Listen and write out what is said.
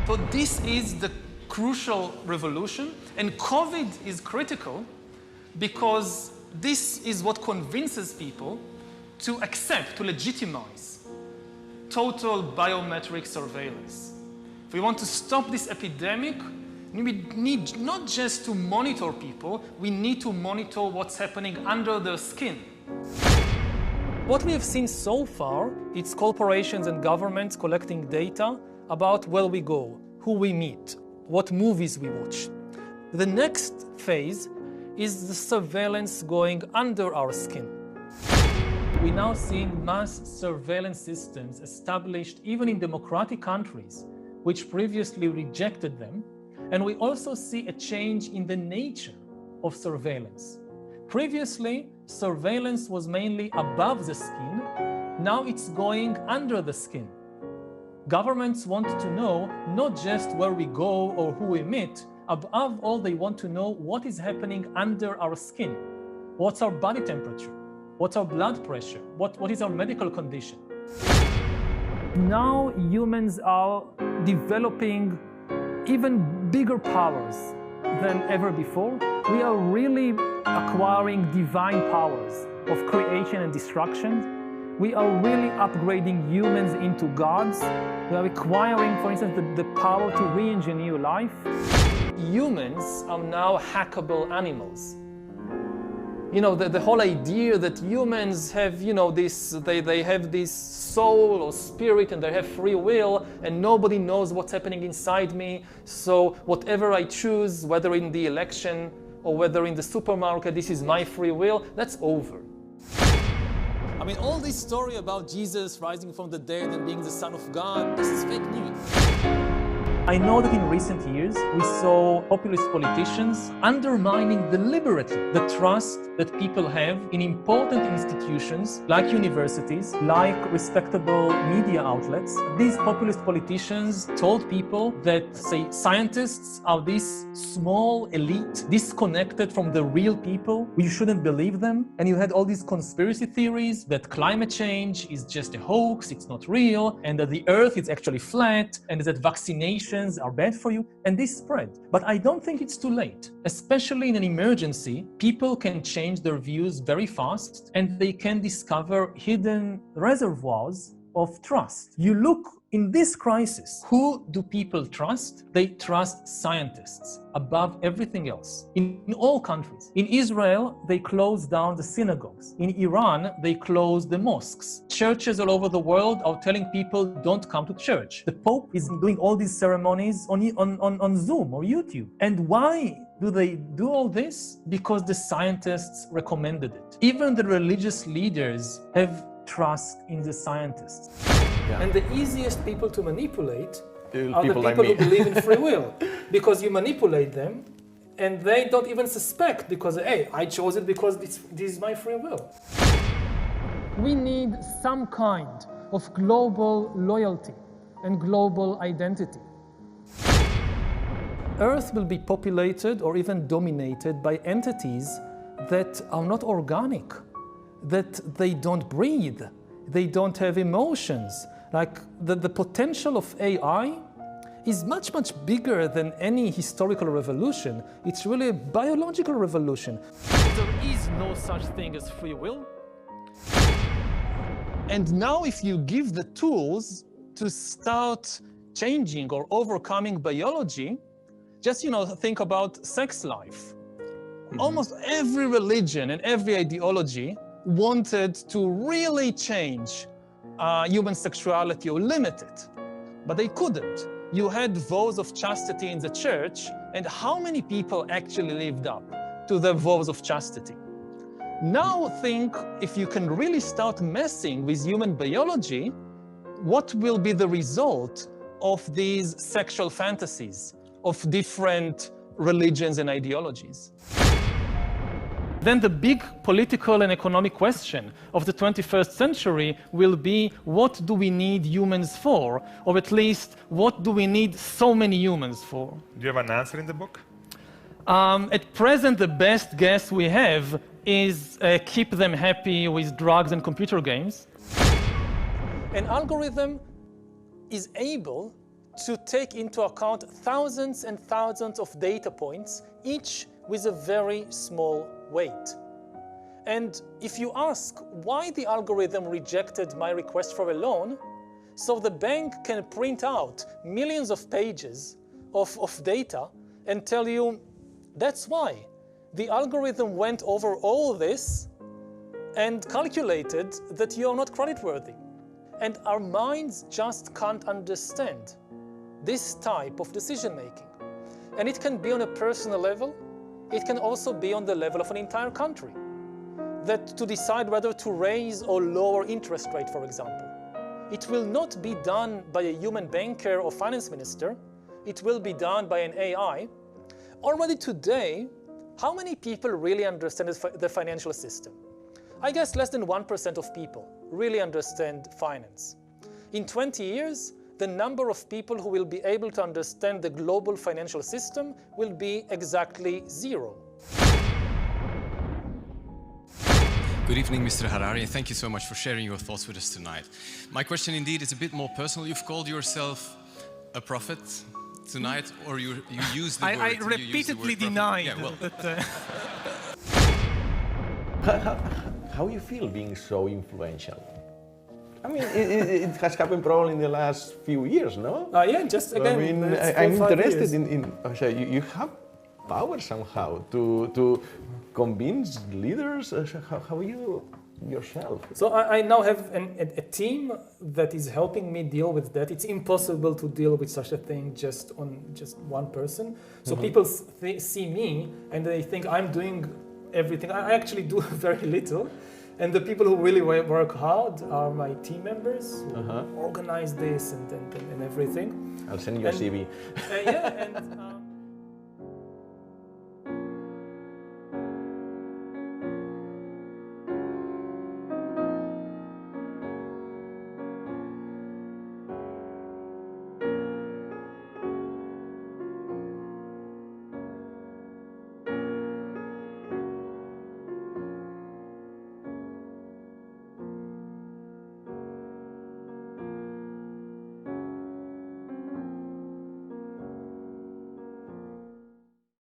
So this is the crucial revolution, and COVID is critical because this is what convinces people to accept, to legitimize total biometric surveillance. If we want to stop this epidemic, we need not just to monitor people, we need to monitor what's happening under their skin. What we have seen so far, it's corporations and governments collecting data about where we go, who we meet, what movies we watch. The next phase is the surveillance going under our skin. We're now seeing mass surveillance systems established even in democratic countries, which previously rejected them. And we also see a change in the nature of surveillance. Previously, surveillance was mainly above the skin. Now it's going under the skin. Governments want to know not just where we go or who we meet. Above all, they want to know what is happening under our skin. What's our body temperature? What's our blood pressure? What is our medical condition? Now humans are developing even bigger powers than ever before. We are really acquiring divine powers of creation and destruction. We are really upgrading humans into gods. We are acquiring, for instance, the power to re-engineer life. Humans are now hackable animals. You know, the whole idea that humans have, you know, they have this soul or spirit and they have free will and nobody knows what's happening inside me. So whatever I choose, whether in the election or whether in the supermarket, this is my free will, that's over. I mean, all this story about Jesus rising from the dead and being the Son of God, this is fake news. I know that in recent years, we saw populist politicians undermining deliberately the trust that people have in important institutions like universities, like respectable media outlets. These populist politicians told people that, say, scientists are this small elite, disconnected from the real people. You shouldn't believe them. And you had all these conspiracy theories that climate change is just a hoax, it's not real, and that the earth is actually flat, and that vaccination are bad for you, and this spread. But I don't think it's too late. Especially in an emergency, people can change their views very fast and they can discover hidden reservoirs of trust. You look in this crisis, who do people trust? They trust scientists above everything else. In all countries. In Israel, they closed down the synagogues. In Iran, they closed the mosques. Churches all over the world are telling people don't come to church. The Pope is doing all these ceremonies on Zoom or YouTube. And why do they do all this? Because the scientists recommended it. Even the religious leaders have trust in the scientists. Yeah. And the easiest people to manipulate are the people who believe in free will. Because you manipulate them and they don't even suspect because, hey, I chose it because this is my free will. We need some kind of global loyalty and global identity. Earth will be populated or even dominated by entities that are not organic, that they don't breathe, they don't have emotions. Like the potential of AI is much, much bigger than any historical revolution. It's really a biological revolution. There is no such thing as free will. And now if you give the tools to start changing or overcoming biology, just, you know, think about sex life. Mm-hmm. Almost every religion and every ideology wanted to really change human sexuality or limit it, but they couldn't. You had vows of chastity in the church, and how many people actually lived up to the vows of chastity? Now think, if you can really start messing with human biology, what will be the result of these sexual fantasies of different religions and ideologies? Then the big political and economic question of the 21st century will be, what do we need humans for? Or at least, what do we need so many humans for? Do you have an answer in the book? At present, the best guess we have is keep them happy with drugs and computer games. An algorithm is able to take into account thousands and thousands of data points, each with a very small weight. And if you ask why the algorithm rejected my request for a loan, so the bank can print out millions of pages of data and tell you, that's why. The algorithm went over all this and calculated that you are not creditworthy. And our minds just can't understand this type of decision making. And it can be on a personal level, it can also be on the level of an entire country. That to decide whether to raise or lower interest rate, for example. It will not be done by a human banker or finance minister, it will be done by an AI. Already today, how many people really understand the financial system? I guess less than 1% of people really understand finance. In 20 years, the number of people who will be able to understand the global financial system will be exactly 0. Good evening, Mr. Harari. Thank you so much for sharing your thoughts with us tonight. My question indeed is a bit more personal. You've called yourself a prophet tonight, or you use the word. I repeatedly denied. Yeah, well. How you feel being so influential? I mean, it has happened probably in the last few years, no? Yeah, just again. I mean, I'm interested in you have power somehow to convince leaders. How you yourself? So I now have a team that is helping me deal with that. It's impossible to deal with such a thing just one person. So people see me and they think I'm doing everything. I actually do very little. And the people who really work hard are my team members who organize this and everything. I'll send you a CV. Yeah, and